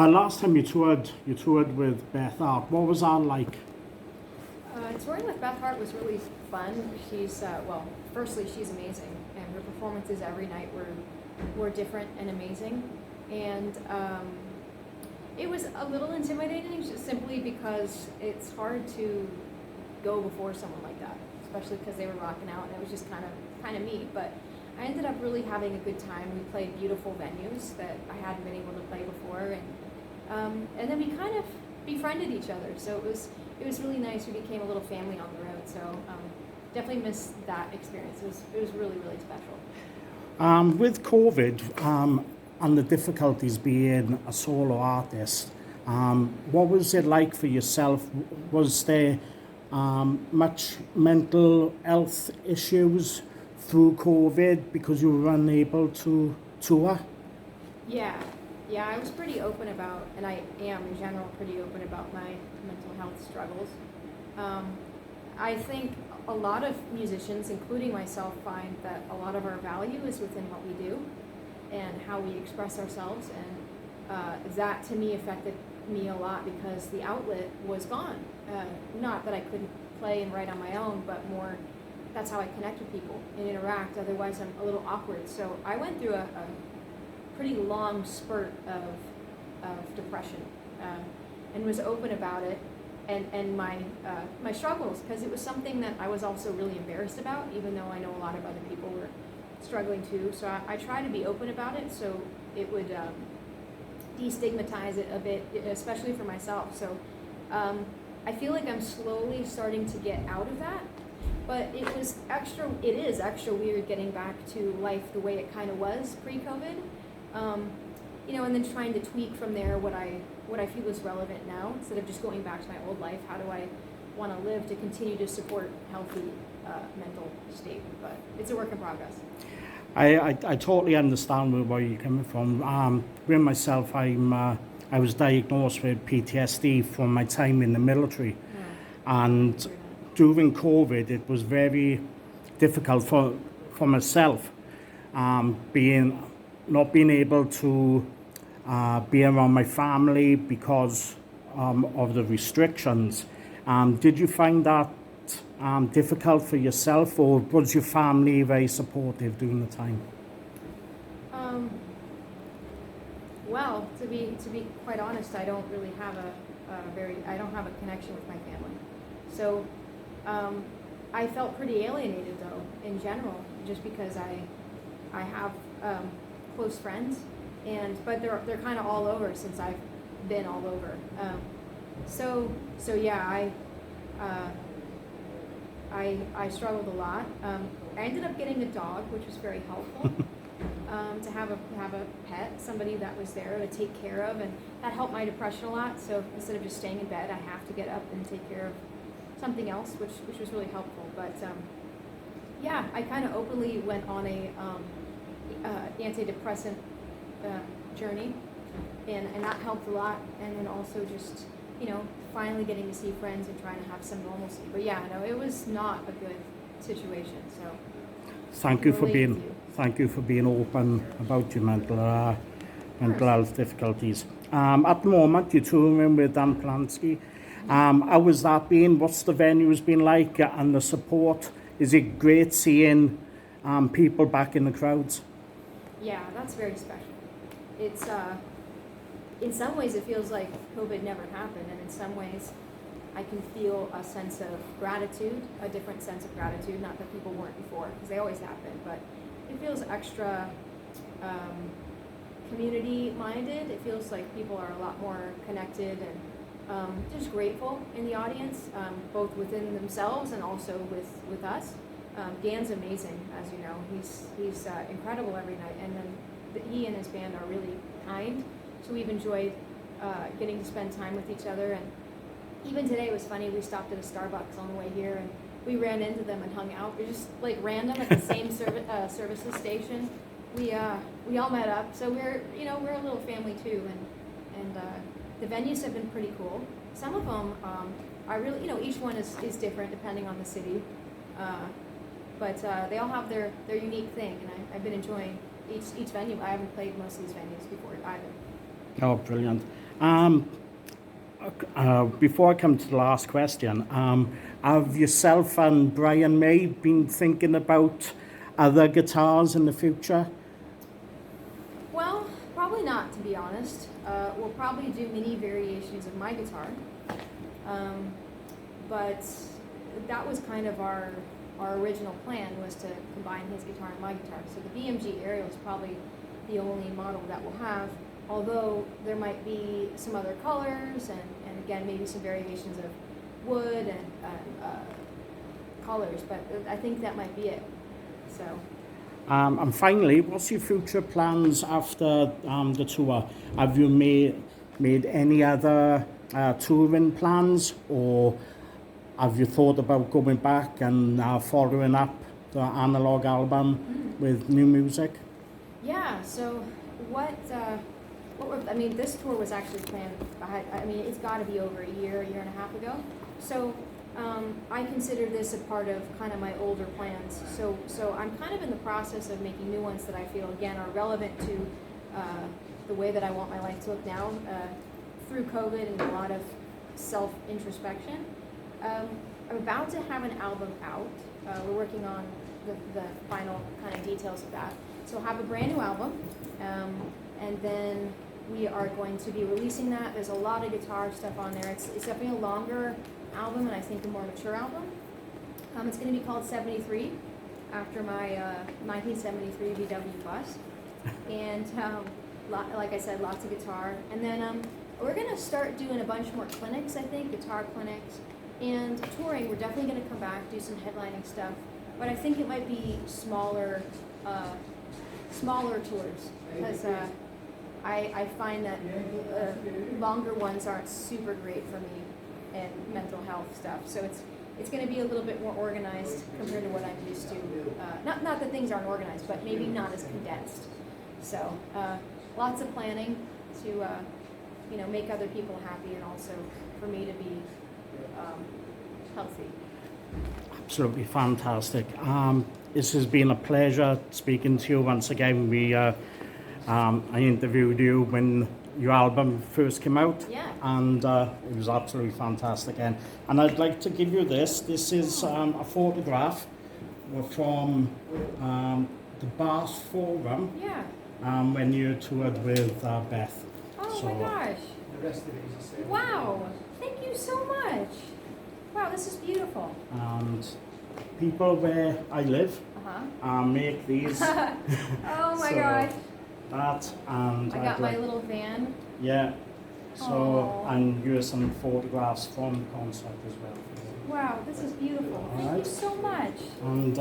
Last time you toured with Beth Hart. What was that like? Touring with Beth Hart was really fun. She's, firstly, she's amazing, and her performances every night were different and amazing. And it was a little intimidating, just simply because it's hard to go before someone like that, especially because they were rocking out, and it was just kind of me. But I ended up really having a good time. We played beautiful venues that I hadn't been able to play before, and then we kind of befriended each other. So it was really nice. We became a little family on the road. So definitely missed that experience. It was really, really special. With COVID and the difficulties being a solo artist, what was it like for yourself? Was there much mental health issues through COVID because you were unable to tour? Yeah, I was pretty open about, and I am in general pretty open about my mental health struggles. I think a lot of musicians, including myself, find that a lot of our value is within what we do and how we express ourselves, and that to me affected me a lot because the outlet was gone. Not that I couldn't play and write on my own, but more that's how I connect with people and interact. Otherwise, I'm a little awkward. So I went through a pretty long spurt of depression and was open about it and my struggles, because it was something that I was also really embarrassed about, even though I know a lot of other people were struggling too. So I try to be open about it so it would destigmatize it a bit, especially for myself. So I feel like I'm slowly starting to get out of that, but it is extra weird getting back to life the way it kind of was pre-COVID. And then trying to tweak from there what I feel is relevant now, instead of just going back to my old life. How do I want to live to continue to support healthy mental state? But it's a work in progress. I totally understand where you're coming from. With myself, I was diagnosed with PTSD from my time in the military, and during COVID, it was very difficult for myself, not being able to be around my family because of the restrictions. Did you find that difficult for yourself, or was your family very supportive during the time? Well, to be quite honest, I don't really have I don't have a connection with my family. So I felt pretty alienated though in general, just because I have close friends, but they're kind of all over since I've been all over. So yeah, I struggled a lot. I ended up getting a dog, which was very helpful. To have a pet, somebody that was there to take care of, and that helped my depression a lot. So instead of just staying in bed, I have to get up and take care of something else, which was really helpful. But yeah, I kind of openly went on a antidepressant journey, and that helped a lot. And then also just finally getting to see friends and trying to have some normalcy. But yeah, no, it was not a good situation. So thank you for being open about your mental health difficulties. At the moment, you're touring with Dan Patlansky. How has that been? What's the venues been like, and the support? Is it great seeing people back in the crowds? Yeah, that's very special. It's in some ways it feels like COVID never happened, and in some ways I can feel a sense of gratitude, a different sense of gratitude. Not that people weren't before, because they always have been, but it feels extra community-minded. It feels like people are a lot more connected and just grateful in the audience, both within themselves and also with us. Dan's amazing, as you know. He's incredible every night, and then he and his band are really kind. So we've enjoyed getting to spend time with each other. And even today was funny. We stopped at a Starbucks on the way here, and we ran into them and hung out. We're just like random at the same services station. We all met up. So we're a little family too, and the venues have been pretty cool. Some of them are really, each one is different depending on the city. But they all have their unique thing, and I've been enjoying each venue. I haven't played most of these venues before either. Oh, brilliant. Before I come to the last question, have yourself and Brian May been thinking about other guitars in the future? Well, probably not, to be honest. We'll probably do mini variations of my guitar. But that was kind of our original plan, was to combine his guitar and my guitar. So the BMG Arielle is probably the only model that we'll have, although there might be some other colors and again, maybe some variations of wood and colors, but I think that might be it. So. And finally, what's your future plans after the tour? Have you made any other touring plans, or have you thought about going back and following up the analog album with new music? Yeah, so I mean, this tour was actually planned, it's got to be over a year and a half ago. So I consider this a part of kind of my older plans. So I'm kind of in the process of making new ones that I feel, again, are relevant to the way that I want my life to look now through COVID and a lot of self-introspection. I'm about to have an album out. We're working on the final kind of details of that. So I'll have a brand new album, and then we are going to be releasing that. There's a lot of guitar stuff on there. It's definitely a longer album, and I think a more mature album. It's going to be called 73, after my 1973 VW bus. And like I said, lots of guitar. And then we're going to start doing a bunch more clinics, I think, guitar clinics. And touring, we're definitely going to come back, do some headlining stuff. But I think it might be smaller tours, because I find that longer ones aren't super great for me and mental health stuff. So it's going to be a little bit more organized compared to what I'm used to. Not that things aren't organized, but maybe not as condensed. So lots of planning to make other people happy, and also for me to be healthy. Absolutely fantastic. This has been a pleasure speaking to you once again. I interviewed you when your album first came out, yeah, and it was absolutely fantastic. And I'd like to give you this. This is a photograph from the Bath Forum, yeah. when you toured with Beth. Oh my gosh! Wow! Thank you so much. Wow, this is beautiful. And people where I live make these. Oh my gosh. That, and I got my little van. Yeah. So, and here's some photographs from the concert as well. Wow, this is beautiful. Thank you so much. And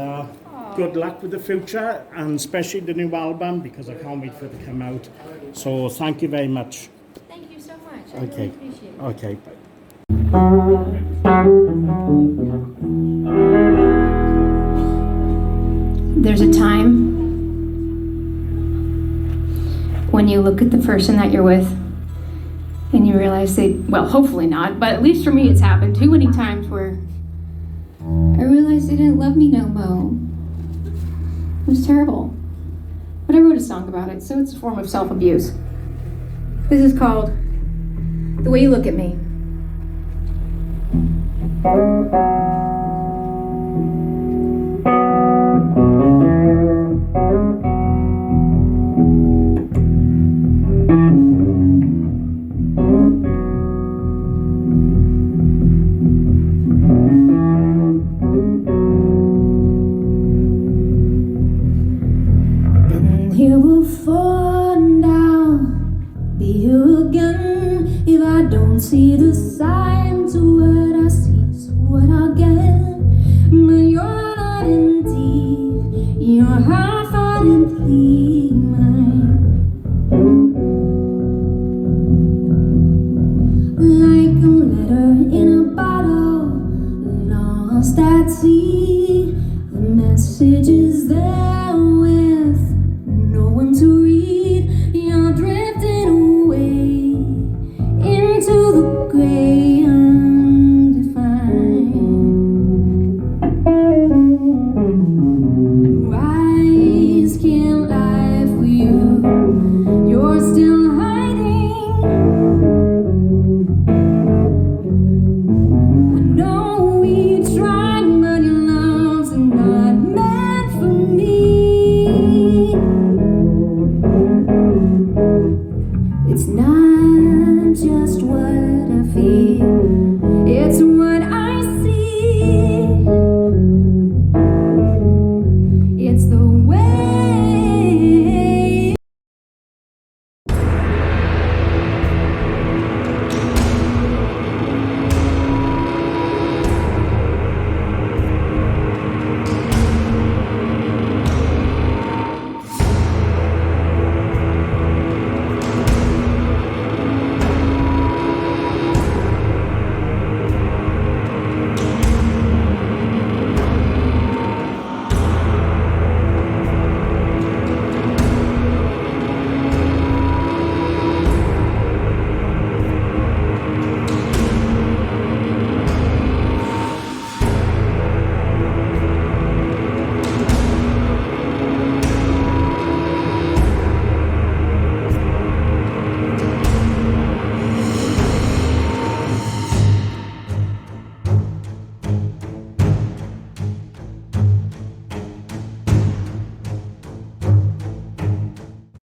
good luck with the future, and especially the new album, because I can't wait for it to come out. So thank you very much. Thank you so much. I really appreciate it. Okay, bye. There's a time when you look at the person that you're with and you realize well, hopefully not, but at least for me it's happened too many times where I realized they didn't love me no more. It was terrible. But I wrote a song about it, so it's a form of self-abuse. This is called The Way You Look at Me. Here we'll fall down, be here again. If I don't see the signs of what I see is what I get. But you're not indeed, you're half-heartedly mine. Like a letter in a bottle, lost at sea. The message is there when